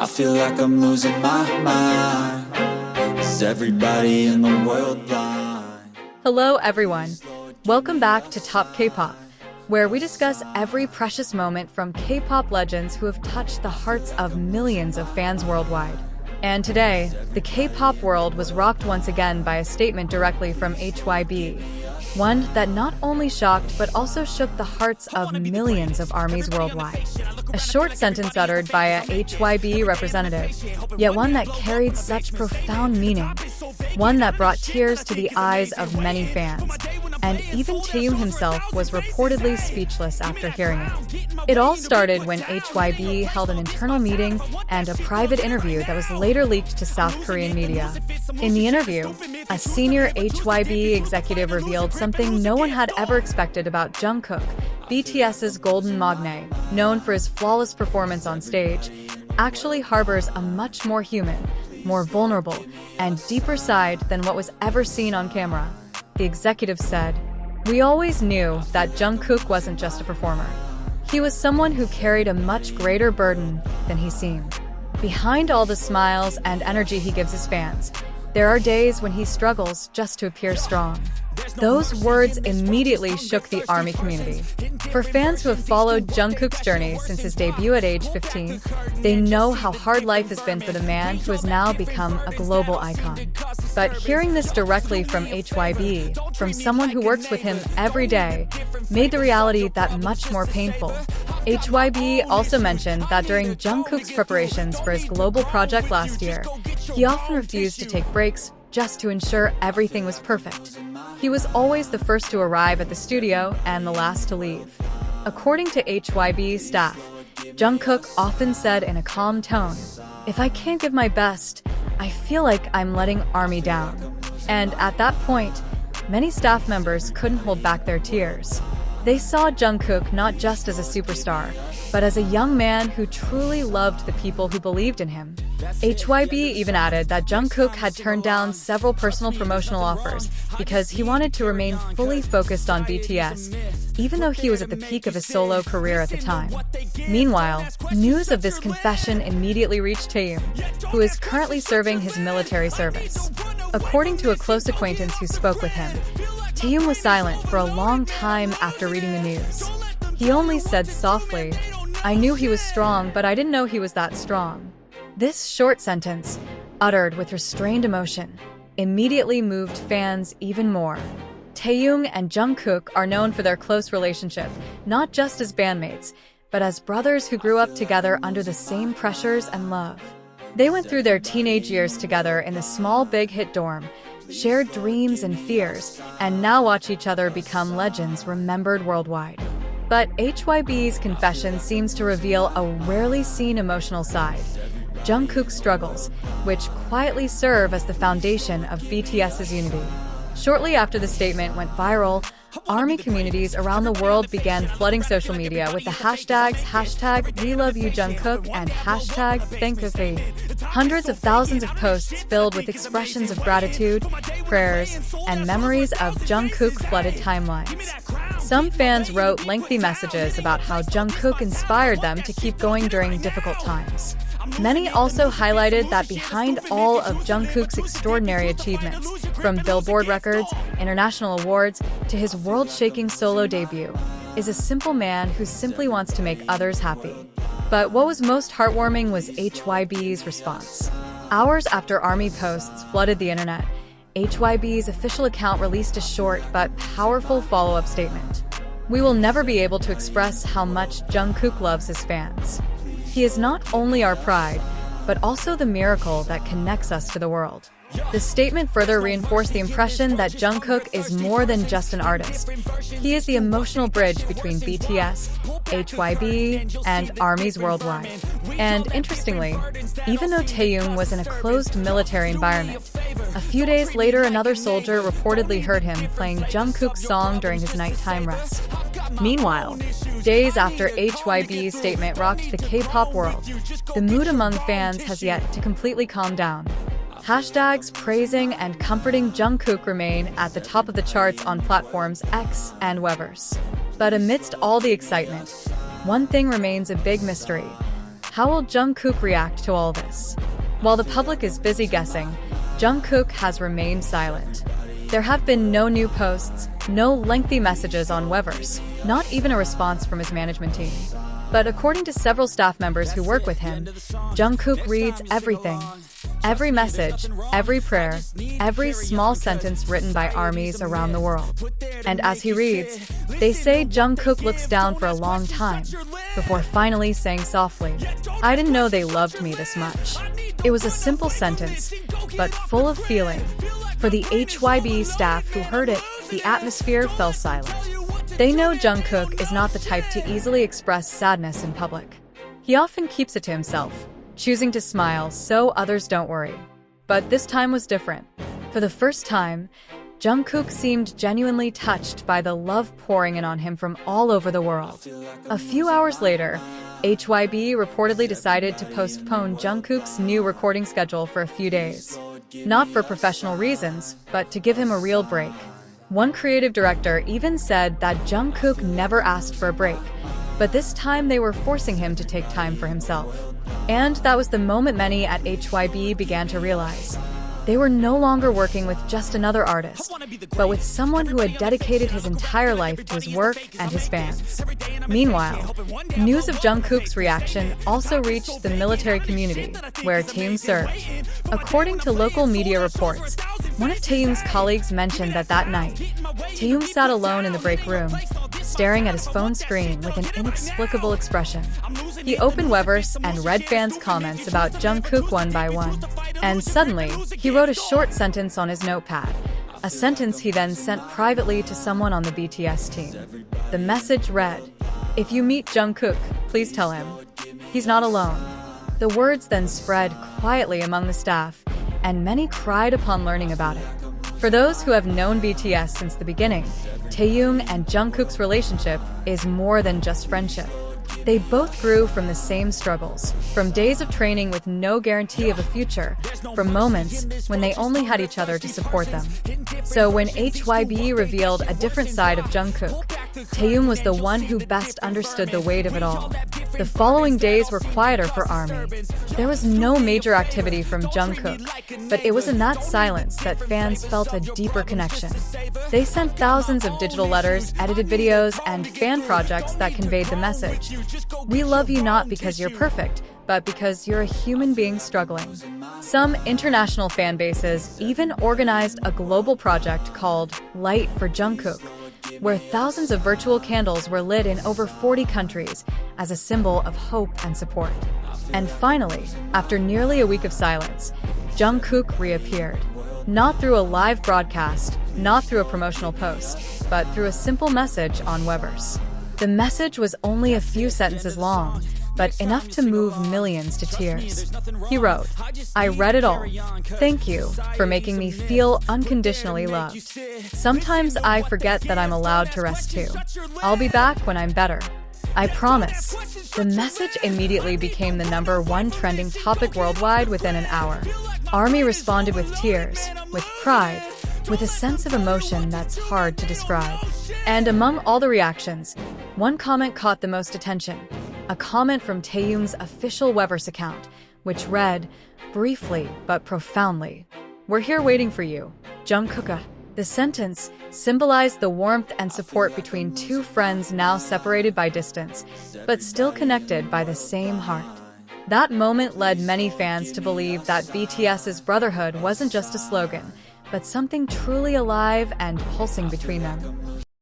I feel like I'm losing my mind. Is everybody in the world blind? Hello, everyone. Welcome back to Top K-Pop, where we discuss every precious moment from K-pop legends who have touched the hearts of millions of fans worldwide. And today, the K-pop world was rocked once again by a statement directly from HYB, one that not only shocked but also shook the hearts of millions of ARMYs worldwide. A short sentence uttered by a HYB representative, yet one that carried such profound meaning, one that brought tears to the eyes of many fans. And even Taehyung himself was reportedly speechless after hearing it. It all started when HYB held an internal meeting and a private interview that was later leaked to South Korean media. In the interview, a senior HYB executive revealed something no one had ever expected about Jungkook, BTS's golden magne, known for his flawless performance on stage, actually harbors a much more human, more vulnerable, and deeper side than what was ever seen on camera. The executive said, "We always knew that Jungkook wasn't just a performer. He was someone who carried a much greater burden than he seemed. Behind all the smiles and energy he gives his fans, there are days when he struggles just to appear strong." Those words immediately shook the ARMY community. For fans who have followed Jungkook's journey since his debut at age 15, they know how hard life has been for the man who has now become a global icon. But hearing this directly from HYB, from someone who works with him every day, made the reality that much more painful. HYB also mentioned that during Jungkook's preparations for his global project last year, he often refused to take breaks just to ensure everything was perfect. He was always the first to arrive at the studio and the last to leave. According to HYB staff, Jungkook often said in a calm tone, "If I can't give my best, I feel like I'm letting ARMY down." And at that point, many staff members couldn't hold back their tears. They saw Jungkook not just as a superstar, but as a young man who truly loved the people who believed in him. HYB even added that Jungkook had turned down several personal promotional offers because he wanted to remain fully focused on BTS, even though he was at the peak of his solo career at the time. Meanwhile, news of this confession immediately reached Taehyung, who is currently serving his military service. According to a close acquaintance who spoke with him, Taehyung was silent for a long time after reading the news. He only said softly, "I knew he was strong, but I didn't know he was that strong." This short sentence, uttered with restrained emotion, immediately moved fans even more. Taehyung and Jungkook are known for their close relationship, not just as bandmates, but as brothers who grew up together under the same pressures and love. They went through their teenage years together in the small Big Hit dorm, shared dreams and fears, and now watch each other become legends remembered worldwide. But HYB's confession seems to reveal a rarely seen emotional side: Jungkook's struggles, which quietly serve as the foundation of BTS's unity. Shortly after the statement went viral, ARMY communities around the world began flooding social media with the hashtags #WeLoveYouJungkook and #ThankYouFave. Hundreds of thousands of posts filled with expressions of gratitude, prayers, and memories of Jungkook flooded timelines. Some fans wrote lengthy messages about how Jungkook inspired them to keep going during difficult times. Many also highlighted that behind all of Jungkook's extraordinary achievements, from Billboard records, international awards, to his world-shaking solo debut, is a simple man who simply wants to make others happy. But what was most heartwarming was HYB's response. Hours after ARMY posts flooded the internet, HYB's official account released a short but powerful follow-up statement. "We will never be able to express how much Jungkook loves his fans. He is not only our pride, but also the miracle that connects us to the world." The statement further reinforced the impression that Jungkook is more than just an artist. He is the emotional bridge between BTS, HYB, and ARMYs worldwide. And interestingly, even though Taehyung was in a closed military environment, a few days later another soldier reportedly heard him playing Jungkook's song during his nighttime rest. Meanwhile, days after HYB's statement rocked the K-pop world, the mood among fans has yet to completely calm down. Hashtags praising and comforting Jungkook remain at the top of the charts on platforms X and Weverse. But amidst all the excitement, one thing remains a big mystery: How will Jungkook react to all this? While the public is busy guessing, Jungkook has remained silent. There have been no new posts, no lengthy messages on Weverse, not even a response from his management team. But according to several staff members who work with him, Jungkook reads everything. Every message, every prayer, every small sentence written by armies around the world. And as he reads, they say Jungkook looks down for a long time, before finally saying softly, "I didn't know they loved me this much." It was a simple sentence, but full of feeling. For the HYB staff who heard it, the atmosphere fell silent. They know Jungkook is not the type to easily express sadness in public. He often keeps it to himself, choosing to smile so others don't worry. But this time was different. For the first time, Jungkook seemed genuinely touched by the love pouring in on him from all over the world. A few hours later, HYB reportedly decided to postpone Jungkook's new recording schedule for a few days. Not for professional reasons, but to give him a real break. One creative director even said that Jungkook never asked for a break, but this time they were forcing him to take time for himself. And that was the moment many at HYB began to realize. They were no longer working with just another artist, but with someone who had dedicated his entire life to his work and his fans. Meanwhile, news of Jungkook's reaction also reached the military community, where Taeyong served. According to local media reports, one of Taeyong's colleagues mentioned that night, Taeyong sat alone in the break room, staring at his phone screen with an inexplicable expression. He opened Weverse and read fans' comments about Jungkook one by one. And suddenly, he wrote a short sentence on his notepad, a sentence he then sent privately to someone on the BTS team. The message read, "If you meet Jungkook, please tell him he's not alone." The words then spread quietly among the staff, and many cried upon learning about it. For those who have known BTS since the beginning, Taeyong and Jungkook's relationship is more than just friendship. They both grew from the same struggles, from days of training with no guarantee of a future, from moments when they only had each other to support them. So when HYB revealed a different side of Jungkook, Taeyong was the one who best understood the weight of it all. The following days were quieter for ARMY. There was no major activity from Jungkook, but it was in that silence that fans felt a deeper connection. They sent thousands of digital letters, edited videos, and fan projects that conveyed the message. We love you not because you're perfect, but because you're a human being struggling. Some international fan bases even organized a global project called Light for Jungkook, where thousands of virtual candles were lit in over 40 countries as a symbol of hope and support. And finally, after nearly a week of silence, Jungkook reappeared. Not through a live broadcast, not through a promotional post, but through a simple message on Weverse. The message was only a few sentences long, but enough to move millions to tears. He wrote, "I read it all. Thank you for making me feel unconditionally loved. Sometimes I forget that I'm allowed to rest too. I'll be back when I'm better. I promise." The message immediately became the #1 trending topic worldwide within an hour. ARMY responded with tears, with pride, with a sense of emotion that's hard to describe. And among all the reactions, one comment caught the most attention. A comment from Taeyong's official Weverse account, which read, briefly but profoundly, "We're here waiting for you, Jungkook." The sentence symbolized the warmth and support between two friends now separated by distance, but still connected by the same heart. That moment led many fans to believe that BTS's brotherhood wasn't just a slogan, but something truly alive and pulsing between them.